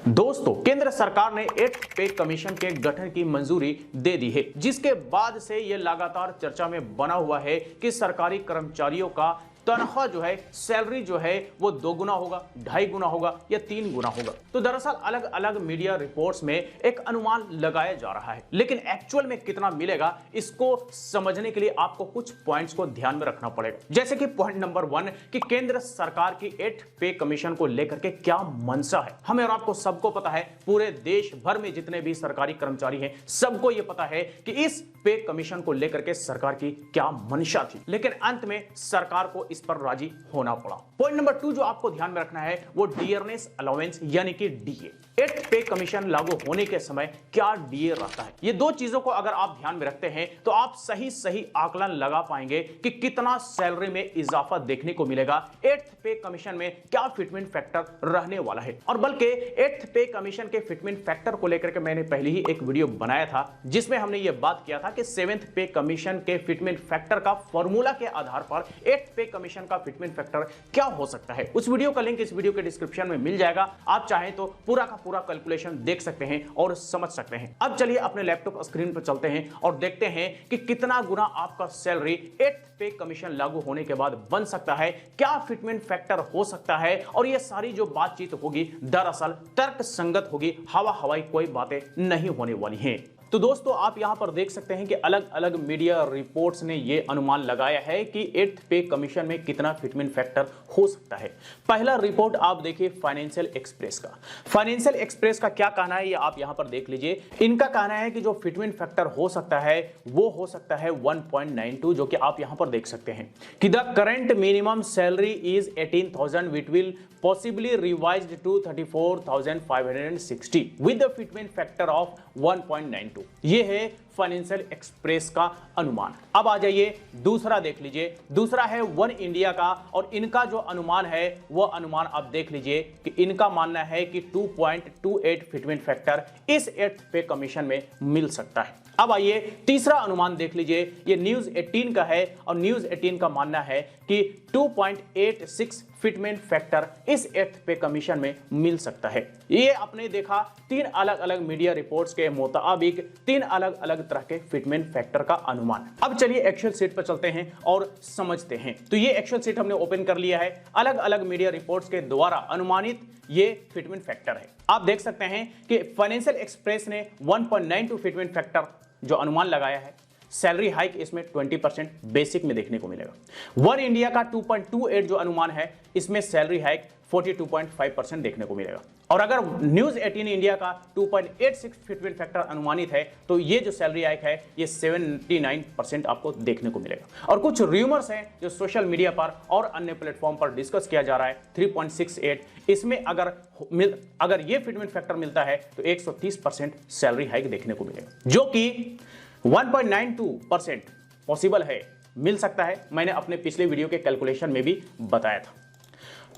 दोस्तों, केंद्र सरकार ने 8th पे कमीशन के गठन की मंजूरी दे दी है, जिसके बाद से यह लगातार चर्चा में बना हुआ है कि सरकारी कर्मचारियों का तनख्वाह जो है, सैलरी जो है वो 2 गुना होगा, 2.5 गुना होगा या 3 गुना होगा। तो दरअसल अलग अलग मीडिया रिपोर्ट्स में एक अनुमान लगाया जा रहा है, लेकिन एक्चुअल में कितना मिलेगा इसको समझने के लिए आपको कुछ पॉइंट्स को ध्यान में रखना पड़ेगा। जैसे कि पॉइंट नंबर 1 कि केंद्र सरकार की 8th पे कमीशन को लेकर के क्या मंशा है। हमें और आपको सबको पता है, पूरे देश भर में जितने भी सरकारी कर्मचारी हैं सबको यह पता है कि इस पे कमीशन को लेकर के सरकार की क्या मंशा थी, लेकिन अंत में सरकार को इस पर राजी होना पड़ा। पॉइंट नंबर 2 जो आपको ध्यान में रखना है वो डियरनेस अलाउंस यानी कि डीए। 8th पे कमीशन लागू होने के समय क्या डीए रहता है, ये 2 चीजों को अगर आप ध्यान में रखते हैं तो आप सही आकलन लगा पाएंगे कि कितना सैलरी में इजाफा देखने को मिलेगा। 8th पे कमीशन में क्या फिटमेंट फैक्टर रहने वाला है। और बल्कि 8th पे कमीशन के फिटमेंट फैक्टर को लेकर के मैंने पहले ही एक वीडियो बनाया था, जिसमें हमने ये बात किया था कि 7th पे कमीशन के फिटमेंट फैक्टर का फॉर्मूला के आधार पर 8th पे कमीशन का फिटमेंट फैक्टर क्या हो सकता है। उस वीडियो का लिंक इस वीडियो के डिस्क्रिप्शन में मिल जाएगा, आप चाहें तो पूरा का पूरा कैलकुलेशन देख सकते हैं और समझ सकते हैं। अब चलिए अपने लैपटॉप स्क्रीन पर चलते हैं और देखते हैं कि कितना गुना आपका सैलरी 8th पे कमीशन लागू होने के बाद बन सकता है, क्या फिटमेंट फैक्टर हो सकता है। और ये सारी जो बातचीत होगी दरअसल तर्क संगत होगी, हवा हवाई कोई बातें नहीं होने वाली हैं। तो दोस्तों, आप यहां पर देख सकते हैं कि अलग अलग मीडिया रिपोर्ट्स ने यह अनुमान लगाया है कि 8th पे कमीशन में कितना फिटमेंट फैक्टर हो सकता है। पहला रिपोर्ट आप देखिए फाइनेंशियल एक्सप्रेस का। फाइनेंशियल एक्सप्रेस का क्या कहना है ये आप यहां पर देख लीजिए। इनका कहना है कि जो फिटमेंट फैक्टर हो सकता है वो हो सकता है 1.92, जो कि आप यहां पर देख सकते हैं कि the current minimum salary is 18,000 which will possibly revised to 34,560 with the fitment factor of 1.92। ये है फाइनेंशियल एक्सप्रेस का अनुमान। अब आ जाइए दूसरा देख लीजिए। दूसरा है वन इंडिया का, और इनका जो अनुमान है वो अनुमान आप देख लीजिए कि इनका मानना है कि 2.28 फिटमेंट फैक्टर इस 8th पे कमीशन में मिल सकता है। अब आइए तीसरा अनुमान देख लीजिए, ये न्यूज 18 का है, और न्यूज 18 का मानना है कि 2.86 फिटमेंट फैक्टर इस 8th पे कमीशन में मिल सकता है। ये आपने देखा 3 अलग अलग मीडिया रिपोर्ट्स के मुताबिक 3 अलग अलग तरह के फिटमेंट फैक्टर का अनुमान। अब चलिए एक्सेल शीट पर चलते हैं और समझते हैं। तो ये एक्सेल शीट हमने ओपन कर लिया है, अलग अलग मीडिया रिपोर्ट्स के द्वारा अनुमानित ये फिटमेंट फैक्टर है। आप देख सकते हैं कि फाइनेंशियल एक्सप्रेस ने 1.92 फिटमेंट फैक्टर जो अनुमान लगाया है। सैलरी हाइक इसमें 20% बेसिक में देखने को मिलेगा। वन इंडिया का 2.28 जो अनुमान है, इसमें सैलरी हाइक 42.5% देखने को मिलेगा। और अगर न्यूज 18 इंडिया का 2.86 फिटमेंट फैक्टर अनुमानित है, तो ये जो सैलरी हाइक है ये 79% आपको देखने को मिलेगा। और कुछ रूमर्स हैं जो सोशल मीडिया पर और अन्य प्लेटफॉर्म पर डिस्कस किया जा रहा है, 3.68 इसमें अगर ये फिटमेंट फैक्टर मिलता है तो 130% सैलरी हाइक देखने को मिलेगा, जो कि 1.92% पॉसिबल है, मिल सकता है। मैंने अपने पिछले वीडियो के कैलकुलेशन में भी बताया था।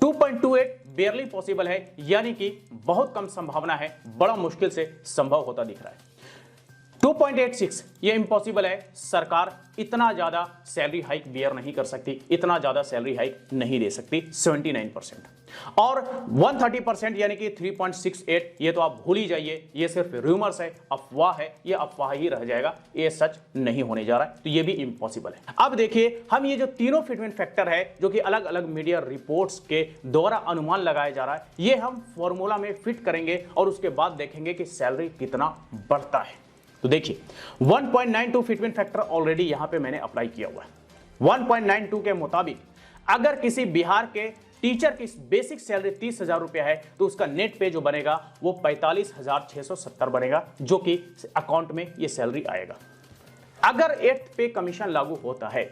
2.28 बेयरली पॉसिबल है, यानी कि बहुत कम संभावना है, बड़ा मुश्किल से संभव होता दिख रहा है। 2.86 ये इम्पॉसिबल है, सरकार इतना ज्यादा सैलरी हाइक बियर नहीं कर सकती, इतना ज्यादा सैलरी हाइक नहीं दे सकती, 79%। और 130% यानी कि 3.68 ये तो आप भूल ही जाइए, ये सिर्फ रूमर्स है, अफवाह है, ये अफवाह ही रह जाएगा, ये सच नहीं होने जा रहा है, तो ये भी इम्पॉसिबल है। अब देखिए, हम ये जो तीनों फिटमेंट फैक्टर है जो कि अलग अलग मीडिया रिपोर्ट्स के द्वारा अनुमान लगाया जा रहा है, ये हम फॉर्मूला में फिट करेंगे और उसके बाद देखेंगे कि सैलरी कितना बढ़ता है। तो देखिए 1.92 फिटमेंट फैक्टर ऑलरेडी यहां पे मैंने अप्लाई किया हुआ है। 1.92 के मुताबिक अगर किसी बिहार के टीचर की बेसिक सैलरी 30,000 रुपया है तो उसका नेट पे जो बनेगा वो 45,670 बनेगा, जो कि अकाउंट में ये सैलरी आएगा। अगर 8th पे कमीशन लागू होता है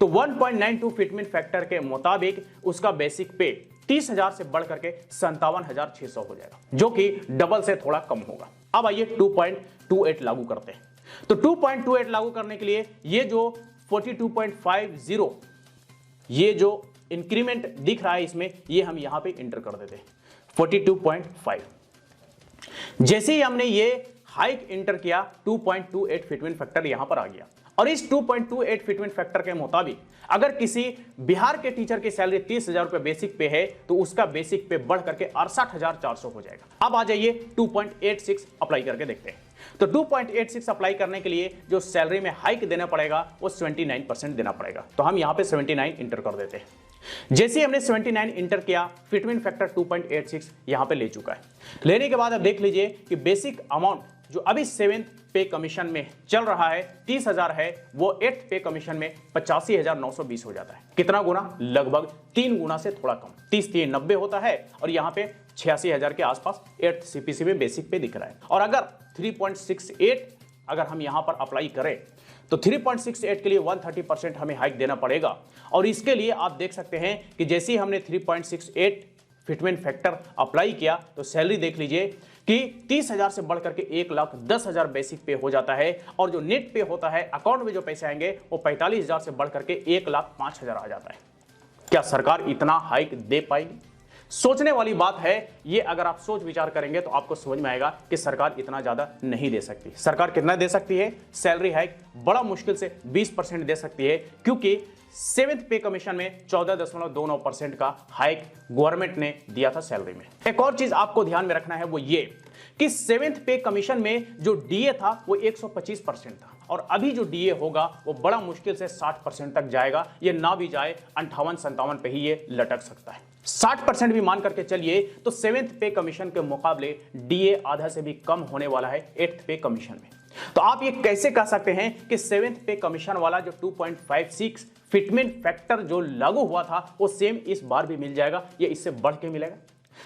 तो 1.92 फिटमेंट फैक्टर के मुताबिक उसका बेसिक पे 30,000 से बढ़ करके 57,600 हो जाएगा, जो कि डबल से थोड़ा कम होगा। अब आइए 2.28 लागू करते हैं। तो 2.28 लागू करने के लिए ये जो 42.50 ये जो इंक्रीमेंट दिख रहा है इसमें, ये हम यहां पे इंटर कर देते हैं 42.5। जैसे ही हमने ये हाइक इंटर किया 2.28 फिटमेंट फैक्टर यहां पर आ गया। और इस 2.28 फिटमेंट फैक्टर के मुताबिक अगर किसी बिहार के टीचर की सैलरी 30,000 रुपए बेसिक पे है तो उसका बेसिक पे बढ़ करके 68,400 हो जाएगा। अब आ जाइए 2.86 अप्लाई करके देखते हैं। तो 2.86 अप्लाई करने के लिए जो सैलरी में हाइक देना पड़ेगा वो 79% देना पड़ेगा। तो हम यहां पे 79 इंटर कर देते हैं। जैसे ही हमने 79 इंटर किया, फिटमेंट फैक्टर 2.86 यहां पे ले चुका है। लेने के बाद अब देख लीजिए कि बेसिक अमाउंट जो अभी 7th पे कमीशन में चल रहा है 30,000 है, वो 8th पे कमीशन में 85,920 हो जाता है। कितना गुना? लगभग 3 गुना से थोड़ा कम। 30 90 होता है और यहां पे 86,000 के आसपास 8th सीपीसी में बेसिक पे दिख रहा है। और अगर 3.68 अगर हम यहां पर अप्लाई करें तो 3.68 के लिए 130% हमें हाइक देना पड़ेगा। और इसके लिए आप देख सकते हैं कि जैसे ही हमने 3.68 फिटमेंट फैक्टर अप्लाई किया तो सैलरी देख लीजिए कि 30,000 से बढ़कर के 1,10,000 बेसिक पे हो जाता है। और जो नेट पे होता है, अकाउंट में जो पैसे आएंगे वो 45,000 से बढ़कर के 1,05,000 आ जाता है। क्या सरकार इतना हाइक दे पाएगी? सोचने वाली बात है ये। अगर आप सोच विचार करेंगे तो आपको समझ में आएगा कि सरकार इतना ज्यादा नहीं दे सकती। सरकार कितना दे सकती है? सैलरी हाइक बड़ा मुश्किल से 20% दे सकती है, क्योंकि 7th पे कमीशन में 14.29% का हाइक गवर्नमेंट ने दिया था सैलरी में। एक और चीज आपको ध्यान में रखना है वो ये कि 7th पे कमीशन में जो डीए था वो 125% था, और अभी जो डीए होगा वो बड़ा मुश्किल से 60% तक जाएगा। ये ना भी जाए 58-57 पे ही ये लटक सकता है। 60% भी मान करके चलिए तो 7th पे कमीशन के मुकाबले डीए आधा से भी कम होने वाला है 8th पे कमीशन में। तो आप ये कैसे कह सकते हैं कि 7th पे कमीशन वाला जो 2.56 फिटमेंट फैक्टर जो लागू हुआ था वो सेम इस बार भी मिल जाएगा? ये इससे बढ़ के मिलेगा।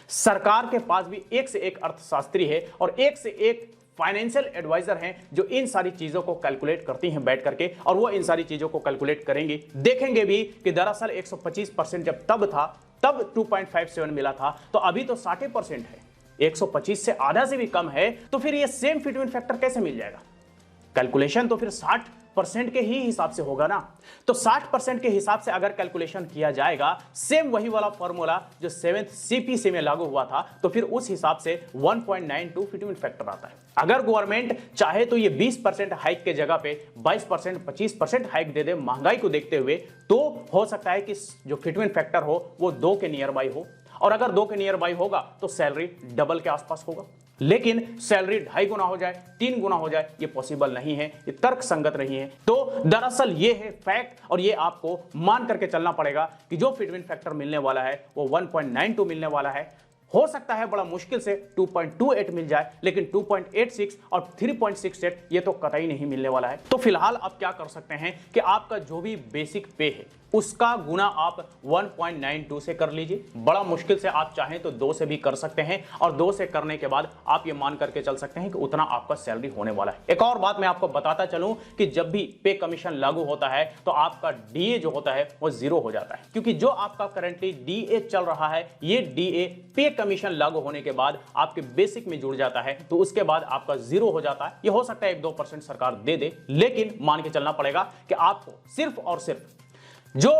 सरकार के पास भी एक से एक अर्थशास्त्री है और एक से एक फाइनेंशियल एडवाइजर हैं जो इन सारी चीजों को कैलकुलेट करती हैं बैठ करके, और वो इन सारी चीजों को कैलकुलेट करेंगे, देखेंगे भी कि दरअसल 125% जब तब था तब 2.57 मिला था, तो अभी तो 60% है, 125 से आधा से भी कम है, तो फिर ये सेम फिटमेंट फैक्टर कैसे मिल जाएगा? कैलकुलेशन तो फिर 60% के ही हिसाब से होगा ना। तो 60% के हिसाब से अगर कैलकुलेशन किया जाएगा, सेम वही वाला फॉर्मूला जो 7th सीपीसी में लागू हुआ था, तो फिर उस हिसाब से 1.92 फिटमेंट फैक्टर आता है। अगर गवर्नमेंट चाहे तो ये 20% हाइक के जगह पे 22% 25% हाइक दे दे महंगाई को देखते हुए, तो हो सकता है कि जो फिटमेंट फैक्टर हो वो 2 के नियर बाई हो, और अगर 2 के नियर बाई होगा तो सैलरी डबल के आसपास होगा। लेकिन सैलरी 2.5 गुना हो जाए, 3 गुना हो जाए, ये पॉसिबल नहीं है, ये तर्क संगत नहीं है। तो दरअसल ये है फैक्ट, और ये आपको मान करके चलना पड़ेगा कि जो फिटमेंट फैक्टर मिलने वाला है वो 1.92 मिलने वाला है। हो सकता है बड़ा मुश्किल से 2.28 मिल जाए, लेकिन 2.86 और 3.68 ये तो कतई नहीं मिलने वाला है। तो फिलहाल आप क्या कर सकते हैं कि आपका जो भी बेसिक पे है उसका गुना आप 1.92 से कर लीजिए। बड़ा मुश्किल से आप चाहें तो 2 से भी कर सकते हैं, और 2 से करने के बाद आप ये मान करके चल सकते हैं कि उतना आपका सैलरी होने वाला है। एक और बात मैं आपको बताता चलूं कि जब भी पे कमीशन लागू होता है तो आपका डीए जो होता है वो 0 हो जाता है, क्योंकि जो आपका करंटली डीए चल रहा है ये डीए पे कमीशन लागू होने के बाद आपके बेसिक में जुड़ जाता है, तो उसके बाद आपका 0 हो जाता है। ये हो सकता है 1-2% सरकार दे दे, लेकिन मान के चलना पड़ेगा कि आपको सिर्फ और सिर्फ जो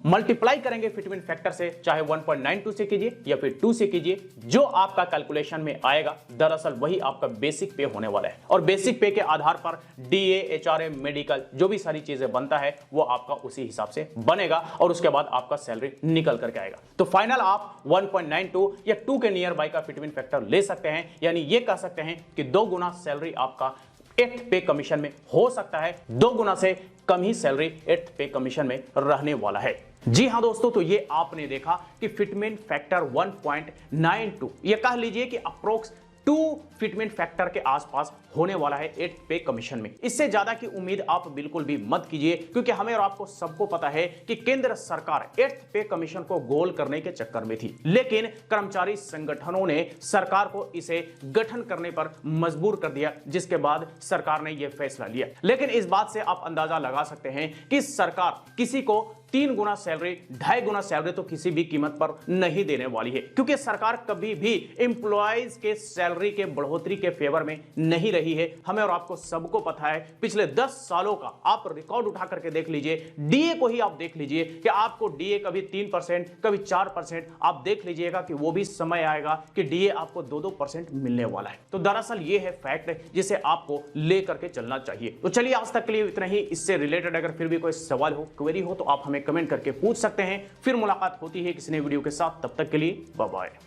मल्टीप्लाई करेंगे फिटमेंट फैक्टर से, चाहे 1.92 से कीजिए या फिर 2 से कीजिए, जो आपका कैलकुलेशन में आएगा दरअसल वही आपका बेसिक पे होने वाला है। और बेसिक पे के आधार पर डीए, एचआरए, मेडिकल जो भी सारी चीजें बनता है वो आपका उसी हिसाब से बनेगा, और उसके बाद आपका सैलरी निकल करके आएगा। तो फाइनल आप 1.92 या 2 के नियर बाय का फिटमेंट फैक्टर ले सकते हैं, यानी ये कह सकते हैं कि 2 गुना सैलरी आपका 8th पे कमीशन में हो सकता है, 2 गुना से कम ही सैलरी 8th पे कमीशन में रहने वाला है। जी हां दोस्तों, तो ये आपने देखा कि फिटमेंट फैक्टर 1.92, ये कह लीजिए कि अप्रोक्स 2 फिटमेंट फैक्टर के आसपास होने वाला है 8th पे कमीशन में। इससे ज्यादा की उम्मीद आप बिल्कुल भी मत कीजिए, क्योंकि हमें और आपको सबको पता है कि केंद्र सरकार 8th पे कमीशन को गोल करने के चक्कर में थी, लेकिन कर्मचारी संगठनों ने सरकार को इसे गठन करने पर मजबूर कर दिया, जिसके बाद सरकार ने यह फैसला लिया। लेकिन इस बात से आप अंदाजा लगा सकते हैं कि सरकार किसी को 3 गुना सैलरी, 2.5 गुना सैलरी तो किसी भी कीमत पर नहीं देने वाली है, क्योंकि सरकार कभी भी एम्प्लॉयज के सैलरी के बढ़ोतरी के फेवर में नहीं रही है। हमें और आपको सबको पता है, पिछले 10 सालों का आप रिकॉर्ड उठा करके देख लीजिए, डीए को ही आप देख लीजिए कि आपको डीए कभी 3%, कभी 4%, आप देख लीजिएगा कि वो भी समय आएगा कि डीए आपको 2-2% मिलने वाला है। तो दरअसल ये है फैक्ट जिसे आपको लेकर के चलना चाहिए। तो चलिए आज तक के लिए इतना ही। इससे रिलेटेड अगर फिर भी कोई सवाल हो, क्वेरी हो, तो आप हमें कमेंट करके पूछ सकते हैं। फिर मुलाकात होती है किसी नए वीडियो के साथ, तब तक के लिए बाय बाय।